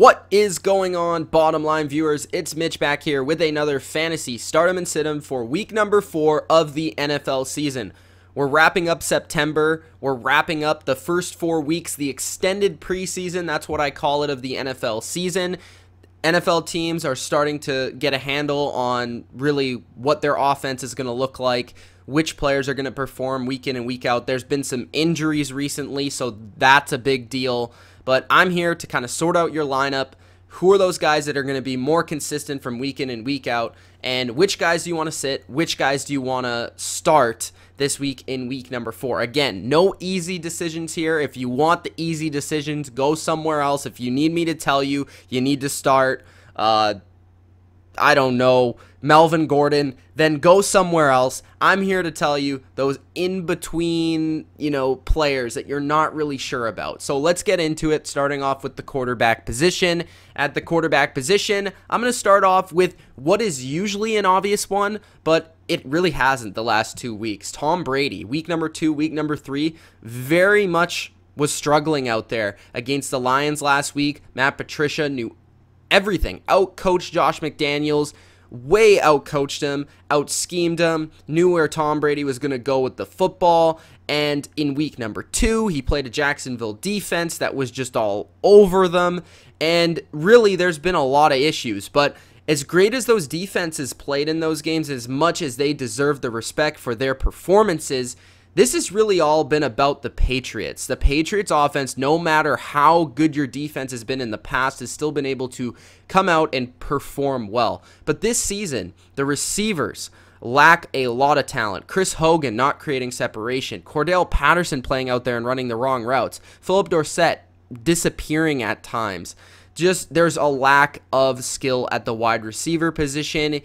What is going on, bottom line viewers? It's Mitch back here with another fantasy stardom and situm for week number 4 of the NFL season. We're wrapping up September. We're wrapping up the first 4 weeks, the extended preseason. That's what I call it, of the NFL season. NFL teams are starting to get a handle on really what their offense is going to look like, which players are going to perform week in and week out. There's been some injuries recently, so that's a big deal. But I'm here to kind of sort out your lineup. Who are those guys that are going to be more consistent from week in and week out? And which guys do you want to sit? Which guys do you want to start this week in week number 4? Again, no easy decisions here. If you want the easy decisions, go somewhere else. If you need me to tell you, you need to start, I don't know, Melvin Gordon, then go somewhere else. I'm here to tell you those in-between, players that you're not really sure about. So let's get into it, starting off with the quarterback position. At the quarterback position, I'm going to start off with what is usually an obvious one, but it really hasn't the last 2 weeks. Tom Brady, week number 2, week number 3, very much was struggling out there against the Lions last week. Matt Patricia knew everything, out-coached Josh McDaniels, way out-coached him, out-schemed him, knew where Tom Brady was going to go with the football, and in week number 2, he played a Jacksonville defense that was just all over them, and really there's been a lot of issues, but as great as those defenses played in those games, as much as they deserve the respect for their performances, this has really all been about the Patriots. The Patriots offense, no matter how good your defense has been in the past, has still been able to come out and perform well. But this season, the receivers lack a lot of talent. Chris Hogan not creating separation. Cordell Patterson playing out there and running the wrong routes. Philip Dorsett disappearing at times. Just there's a lack of skill at the wide receiver position,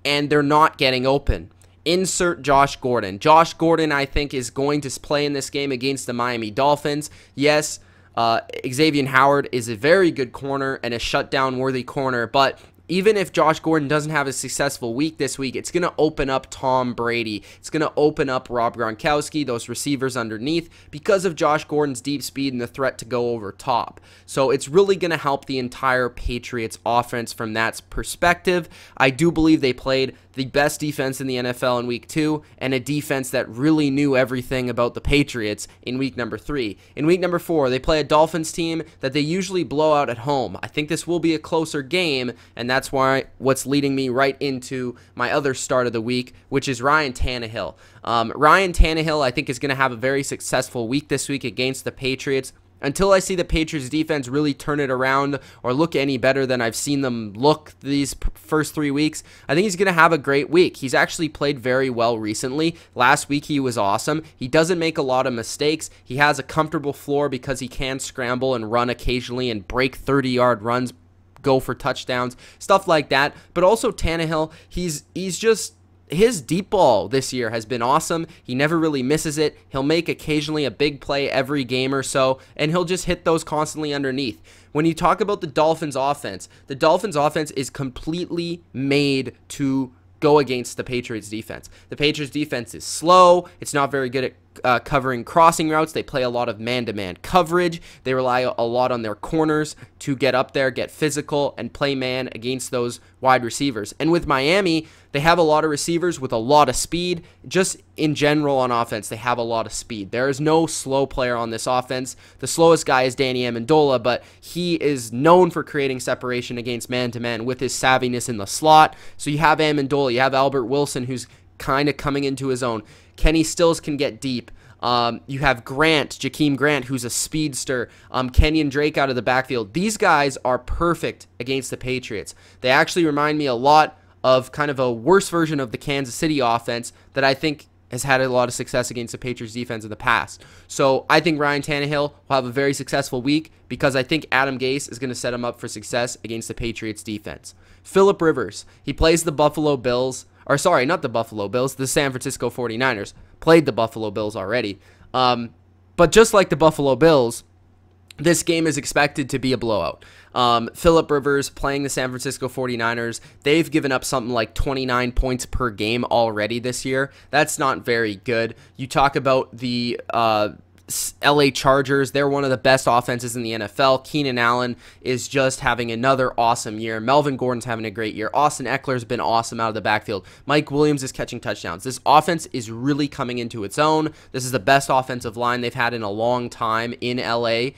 and they're not getting open. Insert Josh Gordon. Josh Gordon, I think, is going to play in this game against the Miami Dolphins. Yes, Xavier Howard is a very good corner and a shutdown-worthy corner, but even if Josh Gordon doesn't have a successful week this week, it's going to open up Tom Brady. It's going to open up Rob Gronkowski, those receivers underneath, because of Josh Gordon's deep speed and the threat to go over top. So it's really going to help the entire Patriots offense from that perspective. I do believe they played the best defense in the NFL in week 2, and a defense that really knew everything about the Patriots in week number 3. In week number 4, they play a Dolphins team that they usually blow out at home. I think this will be a closer game, and that's what's leading me right into my other start of the week, which is Ryan Tannehill. Ryan Tannehill, I think, is going to have a very successful week this week against the Patriots. Until I see the Patriots defense really turn it around or look any better than I've seen them look these first 3 weeks, I think he's going to have a great week. He's actually played very well recently. Last week he was awesome. He doesn't make a lot of mistakes. He has a comfortable floor because he can scramble and run occasionally and break 30-yard runs, go for touchdowns, stuff like that. But also Tannehill, he's just... his deep ball this year has been awesome. He never really misses it. He'll make occasionally a big play every game or so, and he'll just hit those constantly underneath. When you talk about the Dolphins offense is completely made to go against the Patriots defense. The Patriots defense is slow. It's not very good at covering crossing routes. They play a lot of man-to-man coverage. They rely a lot on their corners to get up there, get physical, and play man against those wide receivers. And with Miami, they have a lot of receivers with a lot of speed. Just in general on offense, they have a lot of speed. There is no slow player on this offense. The slowest guy is Danny Amendola, but he is known for creating separation against man-to-man with his savviness in the slot. So you have Amendola, you have Albert Wilson, who's kind of coming into his own. Kenny Stills can get deep. You have Jakeem Grant, who's a speedster. Kenyon Drake out of the backfield. These guys are perfect against the Patriots. They actually remind me a lot of kind of a worse version of the Kansas City offense that I think has had a lot of success against the Patriots defense in the past. So I think Ryan Tannehill will have a very successful week because I think Adam Gase is going to set him up for success against the Patriots defense. Phillip Rivers, he plays the Buffalo Bills. Or sorry, not the Buffalo Bills, the San Francisco 49ers. Played the Buffalo Bills already. But just like the Buffalo Bills, this game is expected to be a blowout. Phillip Rivers playing the San Francisco 49ers, they've given up something like 29 points per game already this year. That's not very good. You talk about the LA Chargers. They're one of the best offenses in the NFL. Keenan Allen is just having another awesome year. Melvin Gordon's having a great year. Austin Eckler's been awesome out of the backfield. Mike Williams is catching touchdowns. This offense is really coming into its own. This is the best offensive line they've had in a long time in LA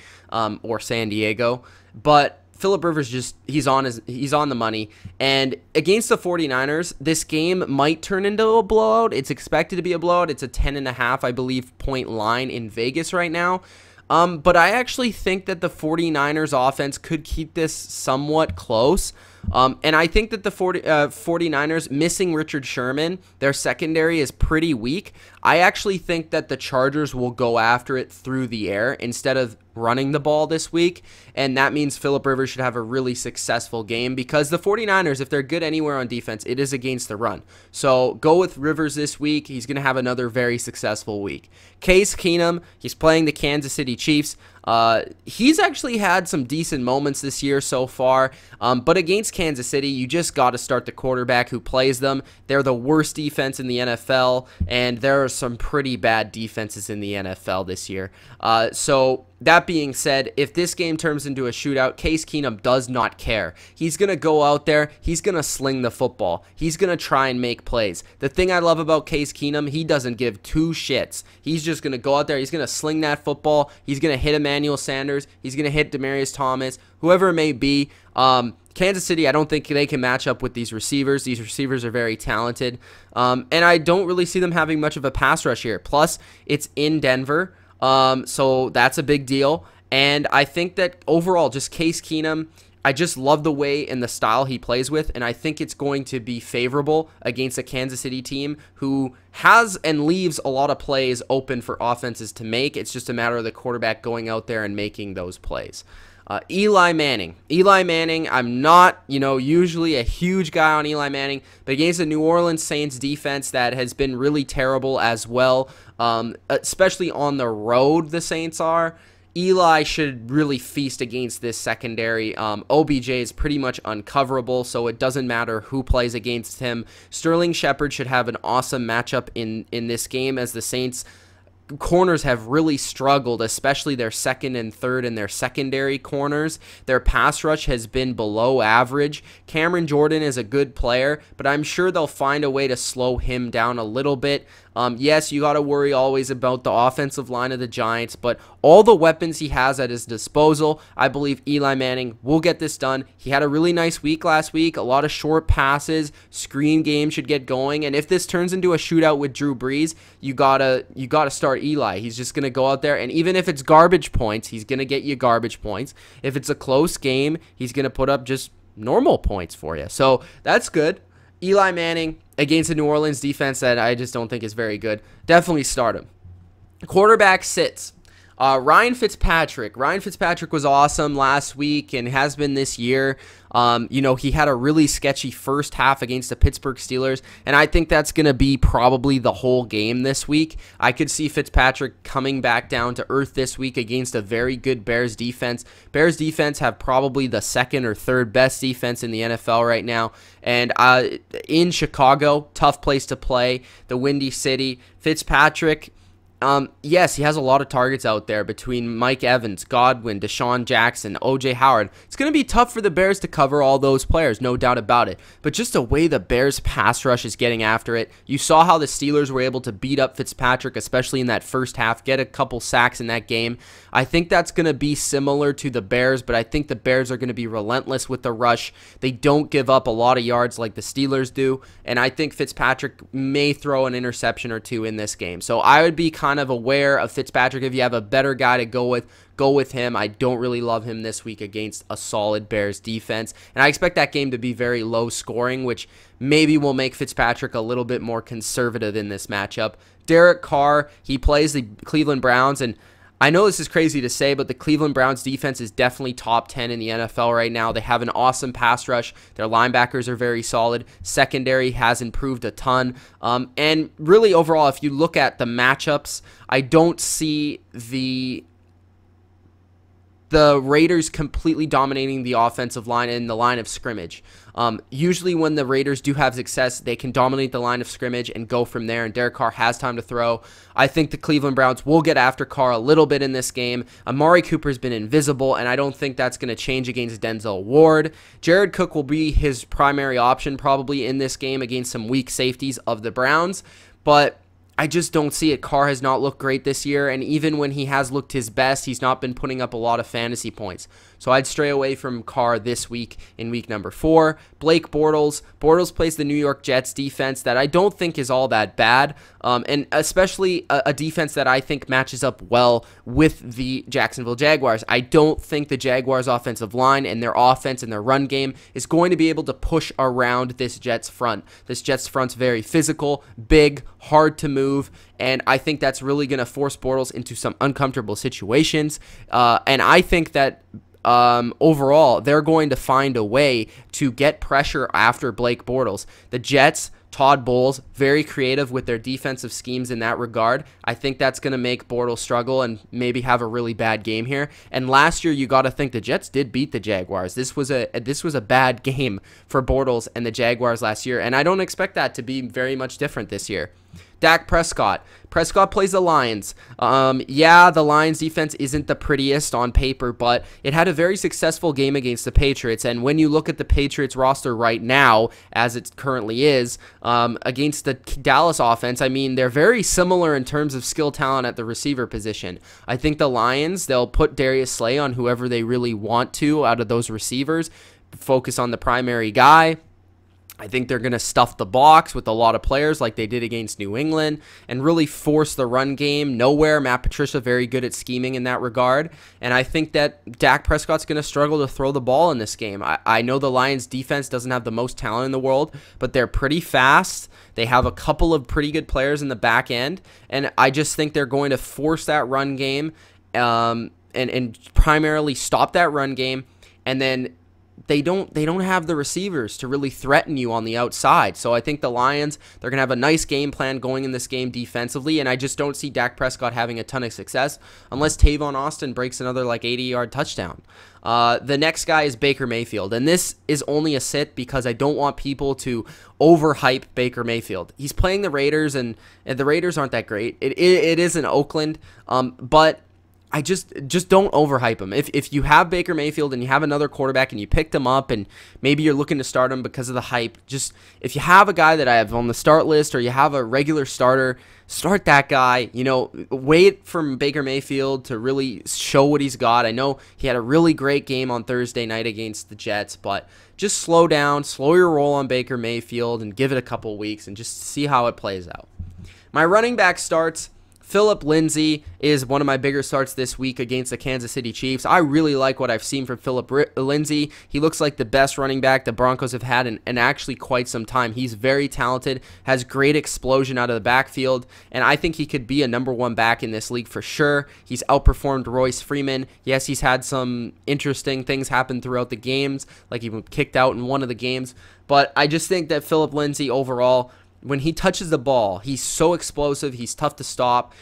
or San Diego. But Phillip Rivers he's on the money. And against the 49ers, this game might turn into a blowout. It's expected to be a blowout. It's a 10.5, I believe, point line in Vegas right now. But I actually think that the 49ers offense could keep this somewhat close. And I think that the 49ers, missing Richard Sherman, their secondary is pretty weak. I actually think that the Chargers will go after it through the air instead of running the ball this week, and that means Phillip Rivers should have a really successful game, because the 49ers, if they're good anywhere on defense, it is against the run. So go with Rivers this week. He's going to have another very successful week. Case Keenum, he's playing the Kansas City Chiefs. He's actually had some decent moments this year so far, but against Kansas City, you just got to start the quarterback who plays them. They're the worst defense in the NFL, and there are some pretty bad defenses in the NFL this year. So that being said, if this game turns into a shootout, Case Keenum does not care. He's going to go out there. He's going to sling the football. He's going to try and make plays. The thing I love about Case Keenum, he doesn't give two shits. He's just going to go out there. He's going to sling that football. He's going to hit Emmanuel Sanders. He's going to hit Demaryius Thomas, whoever it may be. Kansas City, I don't think they can match up with these receivers. These receivers are very talented. And I don't really see them having much of a pass rush here. Plus, it's in Denver. So that's a big deal. And I think that overall, just Case Keenum, I just love the way and the style he plays with, and I think it's going to be favorable against a Kansas City team who has and leaves a lot of plays open for offenses to make. It's just a matter of the quarterback going out there and making those plays. Eli Manning. Eli Manning, I'm not, usually a huge guy on Eli Manning, but against the New Orleans Saints defense that has been really terrible as well, especially on the road, the Saints are, Eli should really feast against this secondary. OBJ is pretty much uncoverable, so it doesn't matter who plays against him. Sterling Shepard should have an awesome matchup in this game, as the Saints corners have really struggled, especially their second and third and their secondary corners. Their pass rush has been below average. Cameron Jordan is a good player, but I'm sure they'll find a way to slow him down a little bit. Yes, you got to worry always about the offensive line of the Giants, but all the weapons he has at his disposal, I believe Eli Manning will get this done. He had a really nice week last week, a lot of short passes, screen game should get going, and if this turns into a shootout with Drew Brees, you gotta start Eli. He's just gonna go out there, and even if it's garbage points, he's gonna get you garbage points. If it's a close game, he's gonna put up just normal points for you. So that's good. Eli Manning against the New Orleans defense that I just don't think is very good. Definitely start him. Quarterback sits. Ryan Fitzpatrick. Ryan Fitzpatrick was awesome last week and has been this year. He had a really sketchy first half against the Pittsburgh Steelers, and I think that's going to be probably the whole game this week. I could see Fitzpatrick coming back down to earth this week against a very good Bears defense. Bears defense have probably the second or third best defense in the NFL right now, and in Chicago, tough place to play, the Windy City. Fitzpatrick, yes, he has a lot of targets out there between Mike Evans, Godwin, Deshaun Jackson, O.J. Howard. It's going to be tough for the Bears to cover all those players, no doubt about it. But just the way the Bears pass rush is getting after it, you saw how the Steelers were able to beat up Fitzpatrick, especially in that first half, get a couple sacks in that game. I think that's going to be similar to the Bears, but I think the Bears are going to be relentless with the rush. They don't give up a lot of yards like the Steelers do, and I think Fitzpatrick may throw an interception or two in this game. So I would be kind of aware of Fitzpatrick. If you have a better guy to go with him. I don't really love him this week against a solid Bears defense, and I expect that game to be very low scoring, which maybe will make Fitzpatrick a little bit more conservative in this matchup. Derek Carr, he plays the Cleveland Browns, and I know this is crazy to say, but the Cleveland Browns defense is definitely top 10 in the NFL right now. They have an awesome pass rush. Their linebackers are very solid. Secondary has improved a ton. And really overall, if you look at the matchups, I don't see the the Raiders completely dominating the offensive line and the line of scrimmage. Usually when the Raiders do have success, they can dominate the line of scrimmage and go from there, and Derek Carr has time to throw. I think the Cleveland Browns will get after Carr a little bit in this game. Amari Cooper's been invisible, and I don't think that's going to change against Denzel Ward. Jared Cook will be his primary option probably in this game against some weak safeties of the Browns, but I just don't see it. Carr has not looked great this year, and even when he has looked his best, he's not been putting up a lot of fantasy points. So I'd stray away from Carr this week in week number 4. Blake Bortles. Bortles plays the New York Jets defense that I don't think is all that bad, and especially a defense that I think matches up well with the Jacksonville Jaguars. I don't think the Jaguars' offensive line and their offense and their run game is going to be able to push around this Jets front. This Jets front's very physical, big, hard to move, and I think that's really going to force Bortles into some uncomfortable situations, and I think that overall, they're going to find a way to get pressure after Blake Bortles. The Jets, Todd Bowles, very creative with their defensive schemes in that regard. I think that's going to make Bortles struggle and maybe have a really bad game here. And last year, you got to think the Jets did beat the Jaguars. This was a bad game for Bortles and the Jaguars last year, and I don't expect that to be very much different this year. Dak Prescott. Prescott plays the Lions. Yeah, the Lions defense isn't the prettiest on paper, but it had a very successful game against the Patriots. And when you look at the Patriots roster right now, as it currently is, against the Dallas offense, I mean, they're very similar in terms of skill talent at the receiver position. I think the Lions, they'll put Darius Slay on whoever they really want to out of those receivers, focus on the primary guy. I think they're going to stuff the box with a lot of players like they did against New England and really force the run game nowhere. Matt Patricia very good at scheming in that regard. And I think that Dak Prescott's going to struggle to throw the ball in this game. I know the Lions defense doesn't have the most talent in the world, but they're pretty fast. They have a couple of pretty good players in the back end. And I just think they're going to force that run game and primarily stop that run game, and then they don't have the receivers to really threaten you on the outside. So I think the Lions, they're going to have a nice game plan going in this game defensively, and I just don't see Dak Prescott having a ton of success unless Tavon Austin breaks another like 80-yard touchdown. The next guy is Baker Mayfield, and this is only a sit because I don't want people to overhype Baker Mayfield. He's playing the Raiders, and the Raiders aren't that great. It is in Oakland, but I just don't overhype him. If you have Baker Mayfield and you have another quarterback and you picked him up and maybe you're looking to start him because of the hype, just if you have a guy that I have on the start list or you have a regular starter, start that guy. You know, wait for Baker Mayfield to really show what he's got. I know he had a really great game on Thursday night against the Jets, but just slow down, slow your roll on Baker Mayfield and give it a couple weeks and just see how it plays out. My running back starts. Philip Lindsay is one of my bigger starts this week against the Kansas City Chiefs. I really like what I've seen from Philip Lindsay. He looks like the best running back the Broncos have had in actually quite some time. He's very talented, has great explosion out of the backfield, and I think he could be a #1 back in this league for sure. He's outperformed Royce Freeman. Yes, he's had some interesting things happen throughout the games, like he was kicked out in one of the games, but I just think that Philip Lindsay overall, when he touches the ball, he's so explosive. He's tough to stop.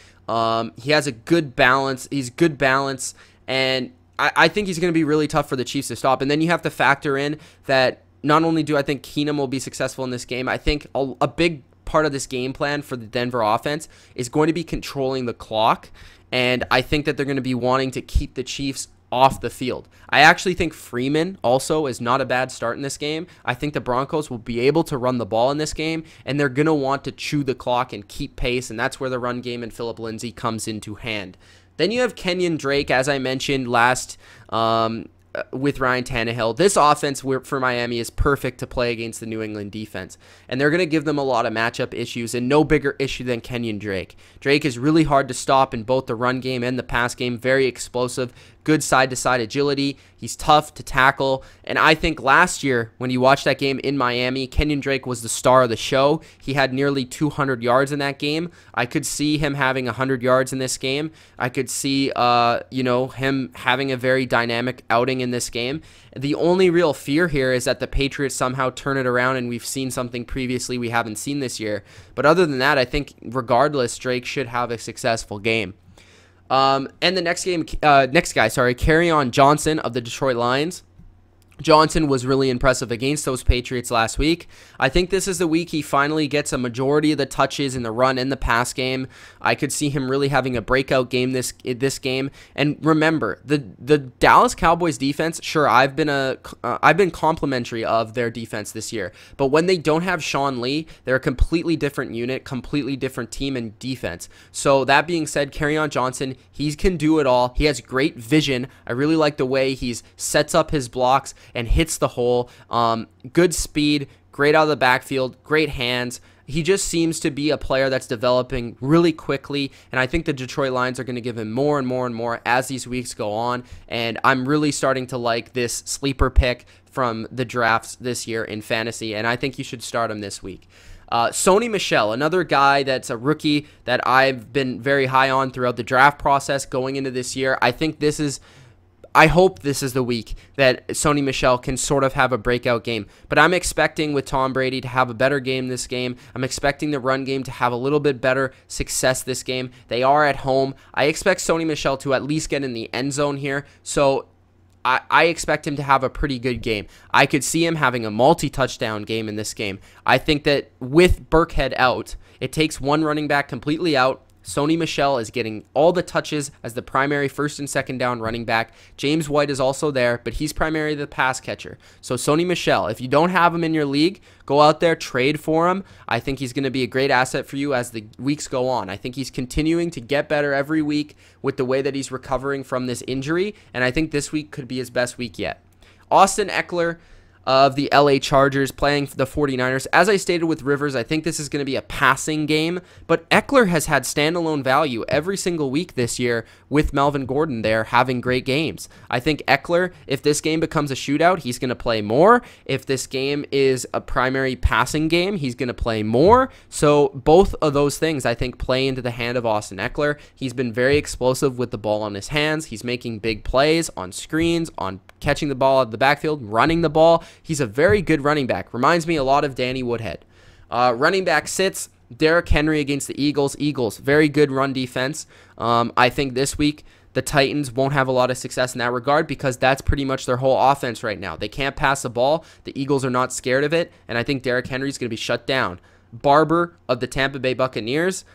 He has a good balance. He's good balance, and I think he's going to be really tough for the Chiefs to stop. And then you have to factor in that not only do I think KEENUM will be successful in this game, I think a big part of this game plan for the Denver offense is going to be controlling the clock, and I think that they're going to be wanting to keep the Chiefs off the field. I actually think Freeman also is not a bad start in this game. I think the Broncos will be able to run the ball in this game, and they're going to want to chew the clock and keep pace, and that's where the run game and Philip Lindsay comes into hand. Then you have Kenyon Drake, as I mentioned last with Ryan Tannehill. This offense for Miami is perfect to play against the New England defense, and they're going to give them a lot of matchup issues, and no bigger issue than Kenyon Drake. Drake is really hard to stop in both the run game and the pass game, very explosive, good side-to-side agility. He's tough to tackle, and I think last year when you watched that game in Miami, Kenyon Drake was the star of the show. He had nearly 200 yards in that game. I could see him having 100 yards in this game. I could see, him having a very dynamic outing in this game. The only real fear here is that the Patriots somehow turn it around, and we've seen something previously we haven't seen this year. But other than that, I think regardless, Drake should have a successful game. And the next guy, sorry, Kerryon Johnson of the Detroit Lions. Johnson was really impressive against those Patriots last week. I think this is the week he finally gets a majority of the touches in the run and the pass game. I could see him really having a breakout game this game. And remember, the Dallas Cowboys defense, sure, I've been complimentary of their defense this year, but when they don't have Sean Lee, they're a completely different unit, completely different team and defense. So that being said, Kerryon Johnson, he can do it all. He has great vision. I really like the way he sets up his blocks and hits the hole. Good speed, great out of the backfield, great hands. He just seems to be a player that's developing really quickly, and I think the Detroit Lions are going to give him more and more and more as these weeks go on, and I'm really starting to like this sleeper pick from the drafts this year in fantasy, and I think you should start him this week. Sony Michel, another guy that's a rookie that I've been very high on throughout the draft process going into this year. I hope this is the week that Sony Michel can sort of have a breakout game. But I'm expecting with Tom Brady to have a better game this game. I'm expecting the run game to have a little bit better success this game. They are at home. I expect Sony Michel to at least get in the end zone here. So I expect him to have a pretty good game. I could see him having a multi-touchdown game in this game. I think that with Burkhead out, it takes one running back completely out. Sony Michel is getting all the touches as the primary first and second down running back. James White is also there, but he's primarily the pass catcher. So Sony Michel, if you don't have him in your league, go out there, trade for him. I think he's going to be a great asset for you as the weeks go on. I think he's continuing to get better every week with the way that he's recovering from this injury, and I think this week could be his best week yet. Austin Ekeler of the LA Chargers playing for the 49ers. As I stated with Rivers, I think this is going to be a passing game, but Ekeler has had standalone value every single week this year with Melvin Gordon there having great games. I think Ekeler, if this game becomes a shootout, he's going to play more. If this game is a primary passing game, he's going to play more. So both of those things, I think, play into the hand of Austin Ekeler. He's been very explosive with the ball on his hands. He's making big plays on screens, on catching the ball out of the backfield, running the ball. He's a very good running back. Reminds me a lot of Danny Woodhead. Running back sits, Derrick Henry against the Eagles. Eagles, very good run defense. I think this week the Titans won't have a lot of success in that regard because that's pretty much their whole offense right now. They can't pass the ball. The Eagles are not scared of it, and I think Derrick Henry's going to be shut down. Barber of the Tampa Bay Buccaneers.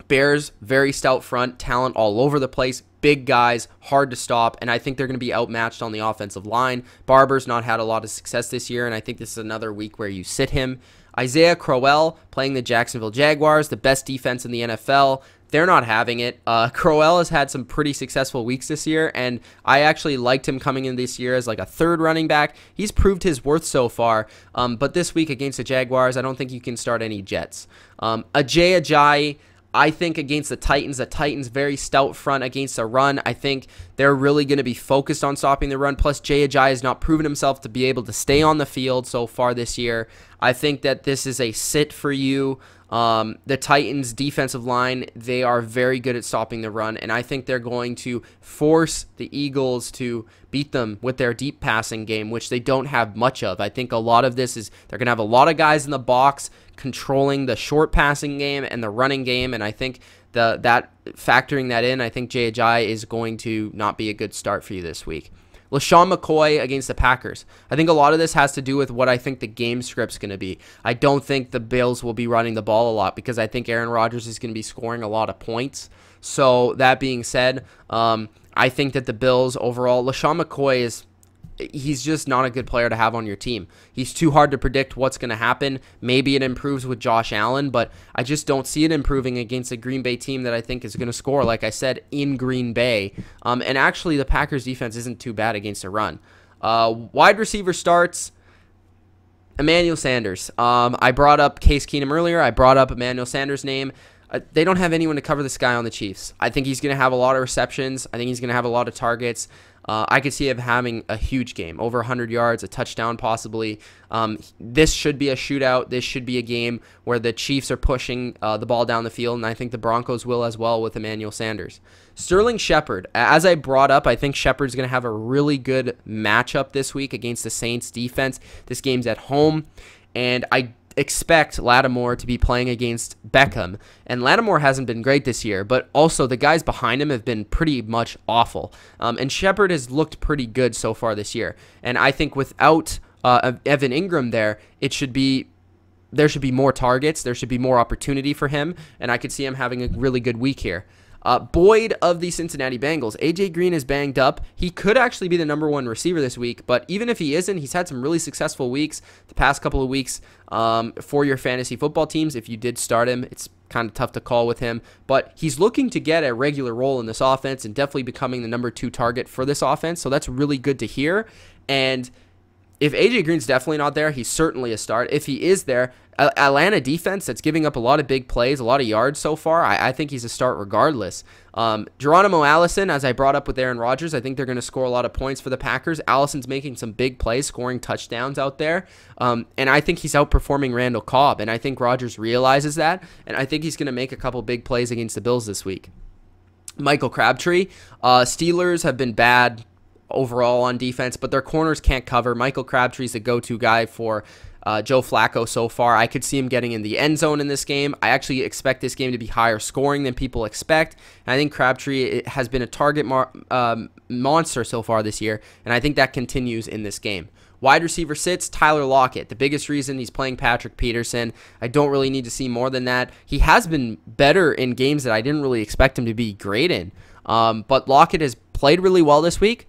Bears, very stout front, talent all over the place, big guys, hard to stop, and I think they're going to be outmatched on the offensive line. Barber's not had a lot of success this year, and I think this is another week where you sit him. Isaiah Crowell playing the Jacksonville Jaguars, the best defense in the NFL. They're not having it. Crowell has had some pretty successful weeks this year, and I actually liked him coming in this year as like a third running back. He's proved his worth so far, but this week against the Jaguars, I don't think you can start any Jets. AJAYI, I think against the Titans very stout front against the run. I think they're really going to be focused on stopping the run. Plus, AJAYI has not proven himself to be able to stay on the field so far this year. I think that this is a sit for you. The Titans defensive line, they are very good at stopping the run, and I think they're going to force the Eagles to beat them with their deep passing game, which they don't have much of. I think a lot of this is they're going to have a lot of guys in the box controlling the short passing game and the running game, and I think factoring that in, I think AJAYI is going to not be a good start for you this week. LeSean McCoy against the Packers. I think a lot of this has to do with what I think the game script's going to be. I don't think the Bills will be running the ball a lot because I think Aaron Rodgers is going to be scoring a lot of points. So that being said, I think that the Bills overall, LeSean McCoy he's just not a good player to have on your team. He's too hard to predict what's going to happen. Maybe it improves with Josh Allen, but I just don't see it improving against a Green Bay team that I think is going to score, like I said, in Green Bay. And actually, the Packers defense isn't too bad against a run. Wide receiver starts, Emmanuel Sanders. I brought up Case Keenum earlier. I brought up Emmanuel Sanders' name. They don't have anyone to cover this guy on the Chiefs. I think he's going to have a lot of receptions. I think he's going to have a lot of targets. I could see him having a huge game, over 100 yards, a touchdown possibly. This should be a shootout. This should be a game where the Chiefs are pushing the ball down the field, and I think the Broncos will as well with Emmanuel Sanders. Sterling Shepard, as I brought up, I think Shepard's going to have a really good matchup this week against the Saints defense. This game's at home. And I expect Lattimore to be playing against Beckham, and Lattimore hasn't been great this year, but also the guys behind him have been pretty much awful, and Shepard has looked pretty good so far this year, and I think without Evan Ingram there, there should be more targets, there should be more opportunity for him, and I could see him having a really good week here. Boyd of the Cincinnati Bengals. AJ Green is banged up. He could actually be the #1 receiver this week, but even if he isn't, he's had some really successful weeks the past couple of weeks for your fantasy football teams. If you did start him, it's kind of tough to call with him, but he's looking to get a regular role in this offense and definitely becoming the #2 target for this offense, so that's really good to hear. And if AJ Green's definitely not there, he's certainly a start. If he is there, Atlanta defense that's giving up a lot of big plays, a lot of yards so far, I think he's a start regardless. Geronimo Allison, as I brought up with Aaron Rodgers, I think they're going to score a lot of points for the Packers. Allison's making some big plays, scoring touchdowns out there, and I think he's outperforming Randall Cobb, and I think Rodgers realizes that, and I think he's going to make a couple big plays against the Bills this week. Michael Crabtree, Steelers have been bad overall on defense, but their corners can't cover. Michael Crabtree's the go-to guy for Joe Flacco so far. I could see him getting in the end zone in this game. I actually expect this game to be higher scoring than people expect. And I think Crabtree has been a target monster so far this year, and I think that continues in this game. Wide receiver sits, Tyler Lockett. The biggest reason he's playing Patrick Peterson. I don't really need to see more than that. He has been better in games that I didn't really expect him to be great in. But Lockett has played really well this week.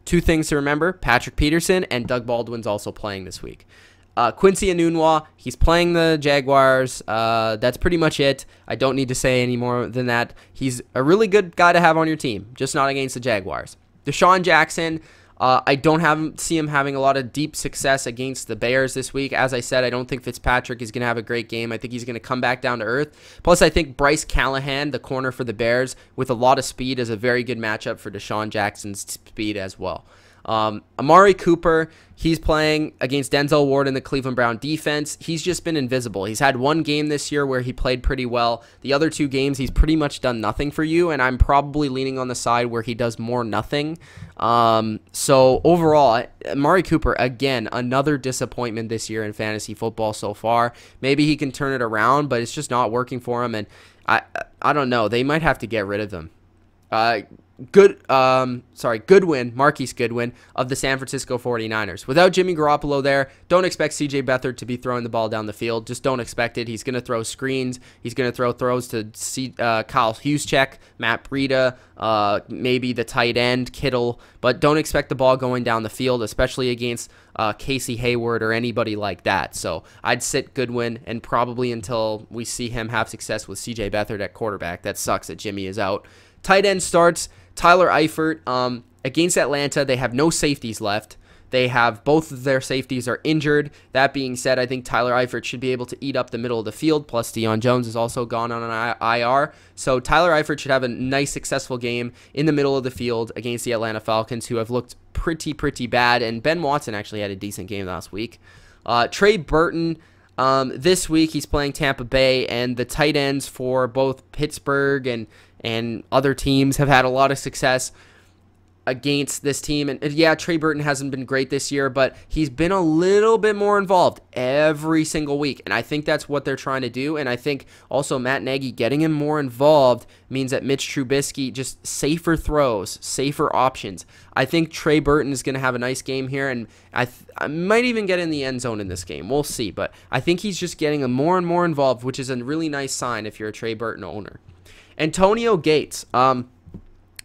Two things to remember, Patrick Peterson and Doug Baldwin's also playing this week. Quincy ENUNWA, he's playing the Jaguars. That's pretty much it. I don't need to say any more than that. He's a really good guy to have on your team, just not against the Jaguars. Deshaun Jackson, I don't see him having a lot of deep success against the Bears this week. As I said, I don't think Fitzpatrick is going to have a great game. I think he's going to come back down to earth. Plus, I think Bryce Callahan, the corner for the Bears, with a lot of speed, is a very good matchup for Deshaun Jackson's speed as well. Amari Cooper, he's playing against Denzel Ward in the Cleveland Brown defense. He's just been invisible. He's had one game this year where he played pretty well. The other two games, he's pretty much done nothing for you, and I'm probably leaning on the side where he does more nothing. So overall, Amari Cooper, again, another disappointment this year in fantasy football so far. Maybe he can turn it around, but it's just not working for him, and I don't know. They might have to get rid of him. Goodwin, Marquise Goodwin of the San Francisco 49ers. Without Jimmy Garoppolo there, don't expect CJ Beathard to be throwing the ball down the field. Just don't expect it. He's going to throw screens. He's going to throw throws to Kyle Juszczyk, Matt Breida, maybe the tight end, Kittle, but don't expect the ball going down the field, especially against Casey Hayward or anybody like that. So I'd sit Goodwin, and probably until we see him have success with CJ Beathard at quarterback. That sucks that Jimmy is out. Tight end starts, Tyler Eifert. Against Atlanta, they have no safeties left. They have both of their safeties are injured. That being said, I think Tyler Eifert should be able to eat up the middle of the field. Plus, Deion Jones has also gone on an IR. So Tyler Eifert should have a nice, successful game in the middle of the field against the Atlanta Falcons, who have looked pretty bad. And Ben Watson actually had a decent game last week. Trey Burton. This week he's playing Tampa Bay, and the tight ends for both Pittsburgh and other teams have had a lot of success against this team. And yeah, Trey Burton hasn't been great this year, but he's been a little bit more involved every single week, and I think that's what they're trying to do. And I think also Matt Nagy getting him more involved means that Mitch Trubisky, just safer throws, safer options. I think Trey Burton is going to have a nice game here, and I might even get in the end zone in this game. We'll see, but I think he's just getting more and more involved, which is a really nice sign if you're a Trey Burton owner. Antonio Gates.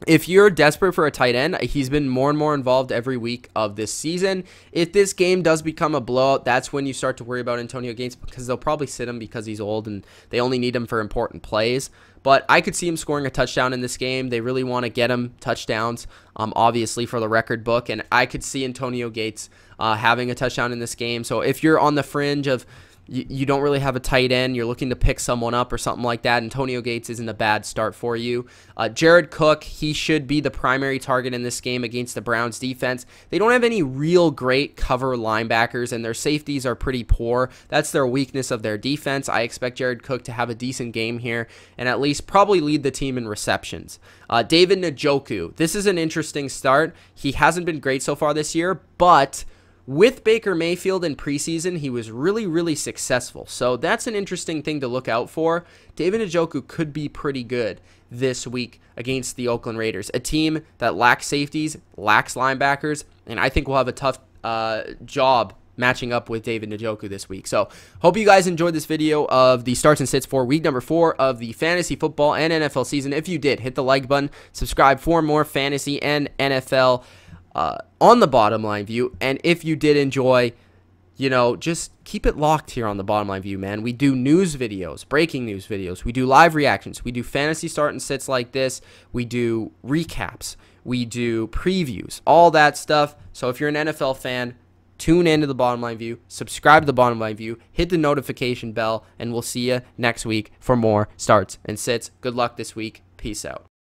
If you're desperate for a tight end, he's been more and more involved every week of this season. If this game does become a blowout, that's when you start to worry about Antonio Gates, because they'll probably sit him because he's old and they only need him for important plays. But I could see him scoring a touchdown in this game. They really want to get him touchdowns, obviously, for the record book. And I could see Antonio Gates having a touchdown in this game. So if you're on the fringe of you don't really have a tight end, you're looking to pick someone up or something like that, Antonio Gates isn't a bad start for you. Jared Cook, he should be the primary target in this game against the Browns defense. They don't have any real great cover linebackers, and their safeties are pretty poor. That's their weakness of their defense. I expect Jared Cook to have a decent game here and at least probably lead the team in receptions. David Njoku, this is an interesting start. He hasn't been great so far this year, but with Baker Mayfield in preseason, he was really, really successful. So that's an interesting thing to look out for. David Njoku could be pretty good this week against the Oakland Raiders, a team that lacks safeties, lacks linebackers, and I think we'll have a tough job matching up with David Njoku this week. So hope you guys enjoyed this video of the starts and sits for week number 4 of the fantasy football and NFL season. If you did, hit the like button, subscribe for more fantasy and NFL on the Bottom Line View. And if you did enjoy, you know, just keep it locked here on the Bottom Line View, man. We do news videos, breaking news videos. We do live reactions. We do fantasy start and sits like this. We do recaps. We do previews, all that stuff. So if you're an NFL fan, tune into the Bottom Line View, subscribe to the Bottom Line View, hit the notification bell, and we'll see you next week for more starts and sits. Good luck this week. Peace out.